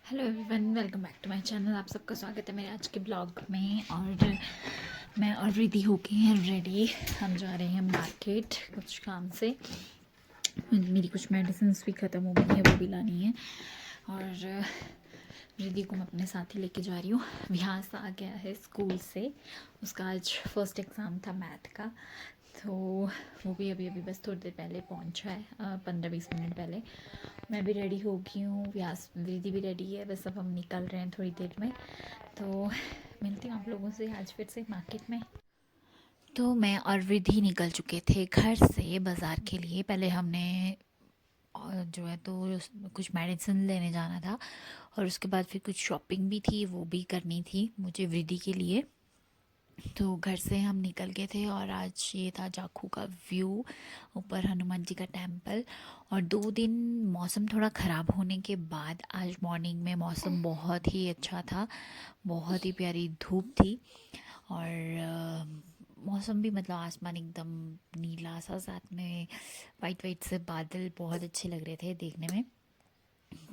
Hello everyone, welcome back to my channel. आप सबका स्वागत है मेरे आज के ब्लॉग में। और मैं और रिद्धि हो गए हैं रेडी। हम जा रहे हैं मार्केट कुछ काम से। मेरी कुछ मेडिसिन भी ख़त्म हो गई है, वो भी लानी है। और रिद्धि को मैं अपने साथ ही लेके जा रही हूँ। व्यास आ गया है स्कूल से, उसका आज फर्स्ट एग्ज़ाम था मैथ का। तो वो भी अभी अभी बस थोड़ी देर पहले पहुंचा है, 15-20 मिनट पहले। मैं भी रेडी हो गई हूँ, व्यास दीदी भी रेडी है, बस अब हम निकल रहे हैं थोड़ी देर में। तो मिलती हूँ आप लोगों से आज फिर से मार्केट में। तो मैं और रिद्धि निकल चुके थे घर से बाज़ार के लिए। पहले हमने जो है तो कुछ मेडिसिन लेने जाना था, और उसके बाद फिर कुछ शॉपिंग भी थी, वो भी करनी थी मुझे रिद्धि के लिए। तो घर से हम निकल गए थे, और आज ये था जाखू का व्यू, ऊपर हनुमान जी का टेम्पल। और 2 दिन मौसम थोड़ा ख़राब होने के बाद आज मॉर्निंग में मौसम बहुत ही अच्छा था, बहुत ही प्यारी धूप थी। और मौसम भी मतलब आसमान एकदम नीला सा, साथ में वाइट वाइट से बादल बहुत अच्छे लग रहे थे देखने में।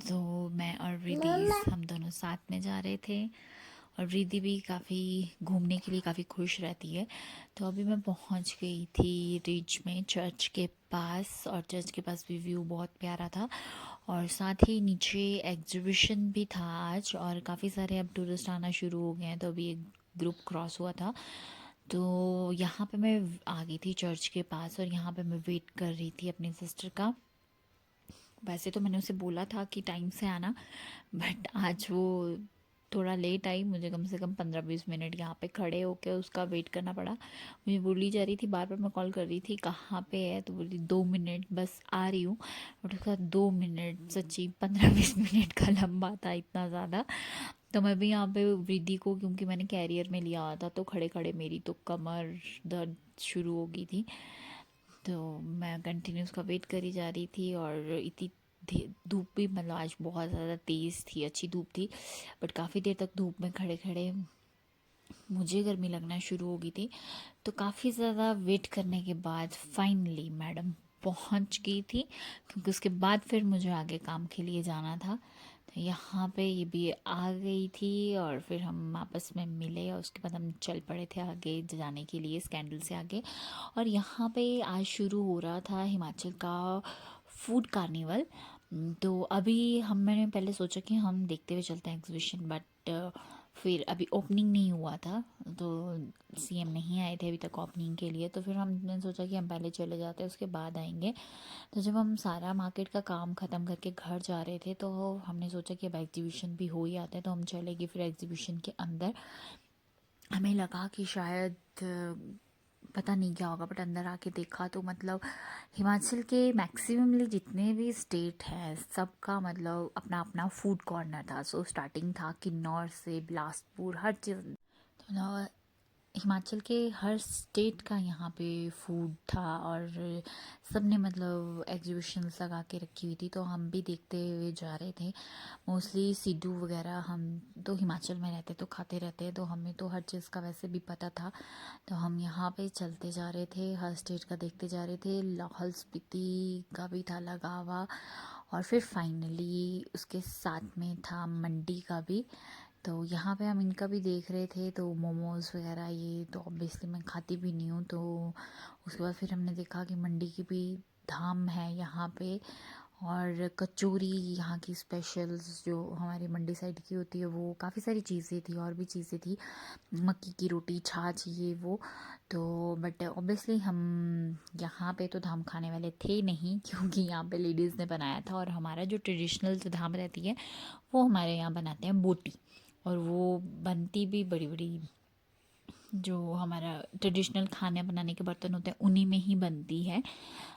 तो मैं और रिद्धि हम दोनों साथ में जा रहे थे, और रिद्धि भी काफ़ी घूमने के लिए काफ़ी खुश रहती है। तो अभी मैं पहुंच गई थी रिच में, चर्च के पास। और चर्च के पास भी व्यू बहुत प्यारा था, और साथ ही नीचे एग्जीबिशन भी था आज। और काफ़ी सारे अब टूरिस्ट आना शुरू हो गए हैं, तो अभी एक ग्रुप क्रॉस हुआ था। तो यहाँ पे मैं आ गई थी चर्च के पास, और यहाँ पे मैं वेट कर रही थी अपनी सिस्टर का। वैसे तो मैंने उसे बोला था कि टाइम से आना, बट आज वो थोड़ा लेट आई। मुझे कम से कम 15-20 मिनट यहाँ पे खड़े होकर उसका वेट करना पड़ा। मुझे बोली जा रही थी, बार बार मैं कॉल कर रही थी कहाँ पे है, तो बोली 2 मिनट बस आ रही हूँ। बट उसका 2 मिनट सच्ची 15-20 मिनट का लंबा था, इतना ज़्यादा। तो मैं भी यहाँ पे वृद्धि को, क्योंकि मैंने कैरियर में लिया हुआ था, तो खड़े खड़े मेरी तो कमर दर्द शुरू हो गई थी। तो मैं कंटिन्यू उसका वेट करी जा रही थी। और इतनी धूप भी मतलब आज बहुत ज़्यादा तेज़ थी, अच्छी धूप थी। बट काफ़ी देर तक धूप में खड़े खड़े मुझे गर्मी लगना शुरू हो गई थी। तो काफ़ी ज़्यादा वेट करने के बाद फाइनली मैडम पहुंच गई थी, क्योंकि उसके बाद फिर मुझे आगे काम के लिए जाना था। तो यहाँ पे ये भी आ गई थी, और फिर हम आपस में मिले, और उसके बाद हम चल पड़े थे आगे जाने के लिए, स्कैंडल से आगे। और यहाँ पे आज शुरू हो रहा था हिमाचल का फूड कार्निवल। तो अभी मैंने पहले सोचा कि हम देखते हुए चलते हैं एग्जीबिशन, बट फिर अभी ओपनिंग नहीं हुआ था, तो सीएम नहीं आए थे अभी तक ओपनिंग के लिए। तो फिर हमने सोचा कि हम पहले चले जाते हैं, उसके बाद आएंगे। तो जब हम सारा मार्केट का काम ख़त्म करके घर जा रहे थे, तो हमने सोचा कि अब एग्जीबिशन भी हो ही आता है, तो हम चलेंगे फिर एग्जीबिशन के अंदर। हमें लगा कि शायद पता नहीं क्या होगा, बट अंदर आके देखा तो मतलब हिमाचल के मैक्सिममली जितने भी स्टेट हैं सबका मतलब अपना अपना फूड कॉर्नर था। सो स्टार्टिंग था किन्नौर से बिलासपुर, हर चीज़ तो हिमाचल के हर स्टेट का यहाँ पे फूड था। और सब ने मतलब एग्जीबिशंस लगा के रखी हुई थी, तो हम भी देखते हुए जा रहे थे। मोस्टली सिड्डू वगैरह, हम तो हिमाचल में रहते तो खाते रहते हैं, तो हमें तो हर चीज़ का वैसे भी पता था। तो हम यहाँ पे चलते जा रहे थे, हर स्टेट का देखते जा रहे थे। लाहौल स्पीति का भी था लगा हुआ, और फिर फाइनली उसके साथ में था मंडी का भी। तो यहाँ पे हम इनका भी देख रहे थे। तो मोमोज़ वगैरह ये तो ऑब्वियसली मैं खाती भी नहीं हूँ। तो उसके बाद फिर हमने देखा कि मंडी की भी धाम है यहाँ पे, और कचौरी यहाँ की स्पेशल्स जो हमारी मंडी साइड की होती है, वो काफ़ी सारी चीज़ें थी, और भी चीज़ें थी, मक्की की रोटी, छाछ, ये वो। तो बट ऑब्वियसली हम यहाँ पे तो धाम खाने वाले थे नहीं, क्योंकि यहाँ पे लेडीज़ ने बनाया था। और हमारा जो ट्रेडिशनल जो धाम रहती है, वो हमारे यहाँ बनाते हैं बोटी। और वो बनती भी बड़ी बड़ी, जो हमारा ट्रेडिशनल खाने बनाने के बर्तन होते हैं उन्हीं में ही बनती है,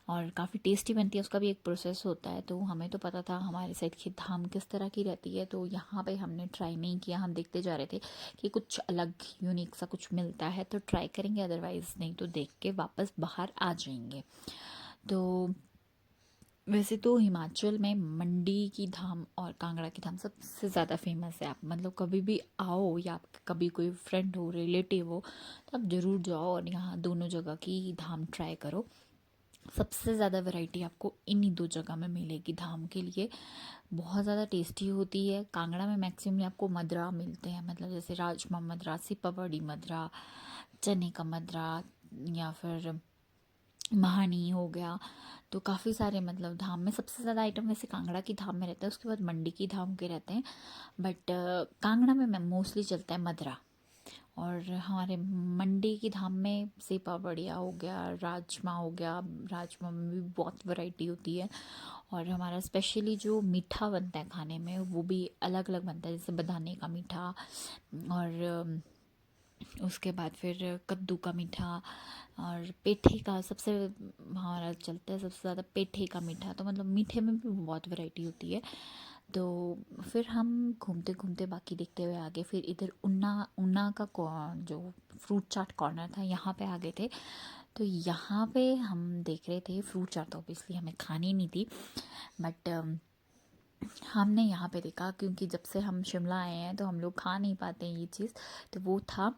और काफ़ी टेस्टी बनती है। उसका भी एक प्रोसेस होता है। तो हमें तो पता था हमारे साइड की धाम किस तरह की रहती है, तो यहाँ पे हमने ट्राई नहीं किया। हम देखते जा रहे थे कि कुछ अलग यूनिक सा कुछ मिलता है तो ट्राई करेंगे, अदरवाइज़ नहीं तो देख के वापस बाहर आ जाएंगे। तो वैसे तो हिमाचल में मंडी की धाम और कांगड़ा की धाम सबसे ज़्यादा फेमस है। आप मतलब कभी भी आओ, या आप कभी कोई फ्रेंड हो, रिलेटिव हो, तो आप ज़रूर जाओ और यहाँ दोनों जगह की धाम ट्राई करो। सबसे ज़्यादा वैरायटी आपको इन्हीं 2 जगह में मिलेगी धाम के लिए। बहुत ज़्यादा टेस्टी होती है। कांगड़ा में मैक्सिमम आपको मद्रा मिलते हैं, मतलब जैसे राजमा मद्रा, सिपवड़ी मद्रा, चने का मद्रा, या फिर महानी हो गया। तो काफ़ी सारे मतलब धाम में सबसे ज़्यादा आइटम वैसे कांगड़ा की धाम में रहता है, उसके बाद मंडी की धाम के रहते हैं। बट कांगड़ा में मोस्टली चलता है मद्रा। और हमारे मंडी की धाम में सेपा बढ़िया हो गया, राजमा हो गया। राजमा में भी बहुत वैरायटी होती है। और हमारा स्पेशली जो मीठा बनता है खाने में, वो भी अलग अलग बनता है, जैसे बदाने का मीठा, और उसके बाद फिर कद्दू का मीठा, और पेठे का सबसे हमारा चलता है सबसे ज़्यादा पेठे का मीठा। तो मतलब मीठे में भी बहुत वैरायटी होती है। तो फिर हम घूमते घूमते बाकी देखते हुए आगे, फिर इधर उन्ना उन्ना का जो फ्रूट चाट कॉर्नर था, यहाँ पे आ गए थे। तो यहाँ पे हम देख रहे थे फ्रूट चाट, तो ऑब्वियसली हमें खानी नहीं थी, बट हमने यहाँ पे देखा, क्योंकि जब से हम शिमला आए हैं तो हम लोग खा नहीं पाते हैं ये चीज़। तो वो था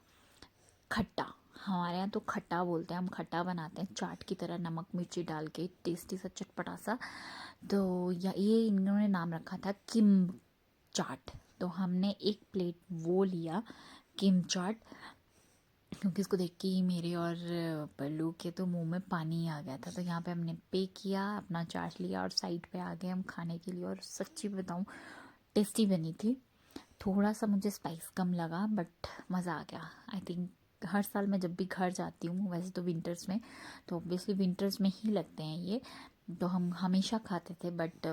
खट्टा। हमारे यहाँ तो खट्टा बोलते हैं, हम खट्टा बनाते हैं चाट की तरह, नमक मिर्ची डाल के, टेस्टी सा चटपटा सा। तो ये इन्होंने नाम रखा था किम चाट। तो हमने एक प्लेट वो लिया किम चाट, क्योंकि इसको देख के ही मेरे और पल्लू के तो मुंह में पानी आ गया था। तो यहाँ पे हमने पे किया, अपना चाट लिया, और साइड पे आ गए हम खाने के लिए। और सच्ची बताऊँ, टेस्टी बनी थी। थोड़ा सा मुझे स्पाइस कम लगा, बट मज़ा आ गया। आई थिंक हर साल मैं जब भी घर जाती हूँ, वैसे तो विंटर्स में, तो ऑब्वियसली विंटर्स में ही लगते हैं ये, तो हम हमेशा खाते थे। बट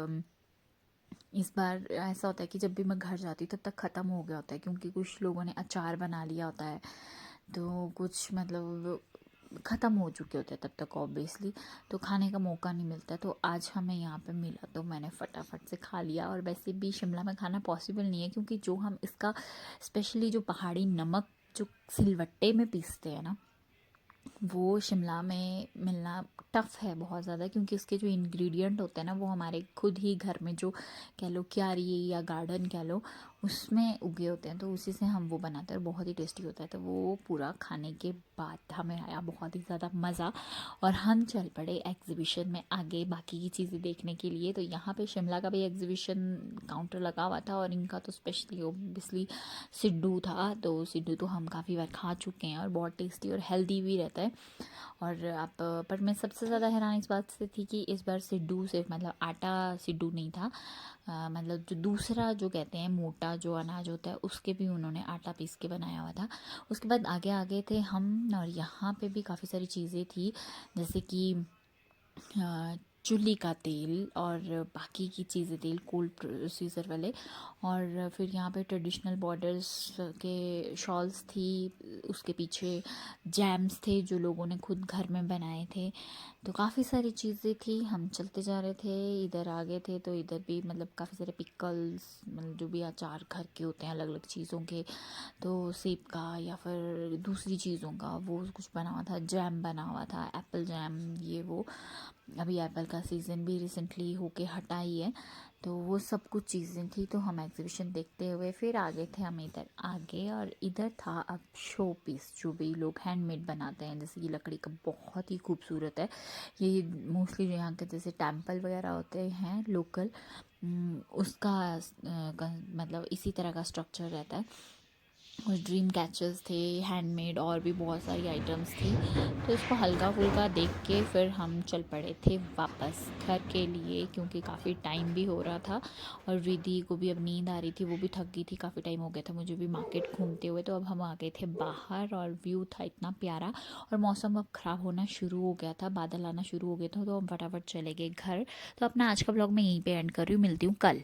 इस बार ऐसा होता है कि जब भी मैं घर जाती हूँ तब तक ख़त्म हो गया होता है, क्योंकि कुछ लोगों ने अचार बना लिया होता है, तो कुछ मतलब ख़त्म हो चुके होते हैं तब तक ऑब्वियसली, तो खाने का मौका नहीं मिलता। तो आज हमें यहाँ पे मिला, तो मैंने फटाफट से खा लिया। और वैसे भी शिमला में खाना पॉसिबल नहीं है, क्योंकि जो हम इसका स्पेशली जो पहाड़ी नमक जो सिलवट्टे में पीसते हैं ना, वो शिमला में मिलना टफ़ है बहुत ज़्यादा, क्योंकि उसके जो इंग्रेडिएंट होते हैं ना, वो हमारे खुद ही घर में जो कह लो क्यारी या गार्डन कह लो, उसमें उगे होते हैं। तो उसी से हम वो बनाते हैं, और बहुत ही टेस्टी होता है। तो वो पूरा खाने के बाद हमें आया बहुत ही ज़्यादा मज़ा, और हम चल पड़े एग्जीबिशन में आगे बाकी की चीज़ें देखने के लिए। तो यहाँ पे शिमला का भी एग्जीबिशन काउंटर लगा हुआ था, और इनका तो स्पेशली ओबियसली सिड्डू था। तो सिड्डू तो हम काफ़ी बार खा चुके हैं, और बहुत टेस्टी और हेल्दी भी रहता है। और आप पर मैं सबसे ज़्यादा हैरान इस बात से थी कि इस बार सिड्डू सिर्फ मतलब आटा सिड्डू नहीं था, मतलब जो दूसरा जो कहते हैं मोटा जो अनाज होता है, उसके भी उन्होंने आटा पीस के बनाया हुआ था। उसके बाद आगे आगे थे हम, और यहाँ पे भी काफ़ी सारी चीज़ें थी, जैसे कि चुल्ली का तेल और बाकी की चीज़ें, तेल कोल्ड प्रोसीजर वाले। और फिर यहाँ पे ट्रेडिशनल बॉर्डर्स के शॉल्स थी, उसके पीछे जैम्स थे जो लोगों ने खुद घर में बनाए थे। तो काफ़ी सारी चीज़ें थी। हम चलते जा रहे थे, इधर आ गए थे, तो इधर भी मतलब काफ़ी सारे पिकल्स, मतलब जो भी अचार घर के होते हैं अलग अलग चीज़ों के, तो सेब का या फिर दूसरी चीज़ों का वो कुछ बना हुआ था, जैम बना हुआ था, एप्पल जैम, ये वो। अभी एप्पल का सीज़न भी रिसेंटली होके हटा ही है। तो वो सब कुछ चीज़ें थी। तो हम एग्जीबिशन देखते हुए फिर आ गए थे हम इधर आगे, और इधर था अब शो पीस, जो भी लोग हैंडमेड बनाते हैं, जैसे कि लकड़ी का बहुत ही खूबसूरत है ये। मोस्टली जो यहाँ के जैसे टेम्पल वगैरह होते हैं लोकल, उसका मतलब इसी तरह का स्ट्रक्चर रहता है। और ड्रीम कैचर्स थे, हैंडमेड, और भी बहुत सारी आइटम्स थी। तो इसको हल्का फुल्का देख के फिर हम चल पड़े थे वापस घर के लिए, क्योंकि काफ़ी टाइम भी हो रहा था, और रिद्धि को भी अब नींद आ रही थी, वो भी थक गई थी, काफ़ी टाइम हो गया था मुझे भी मार्केट घूमते हुए। तो अब हम आ गए थे बाहर, और व्यू था इतना प्यारा, और मौसम अब ख़राब होना शुरू हो गया था, बादल आना शुरू हो गया था, तो हम फटाफट चले गए घर। तो अपना आज का ब्लॉग मैं यहीं पर एंड कर रही हूँ, मिलती हूँ कल।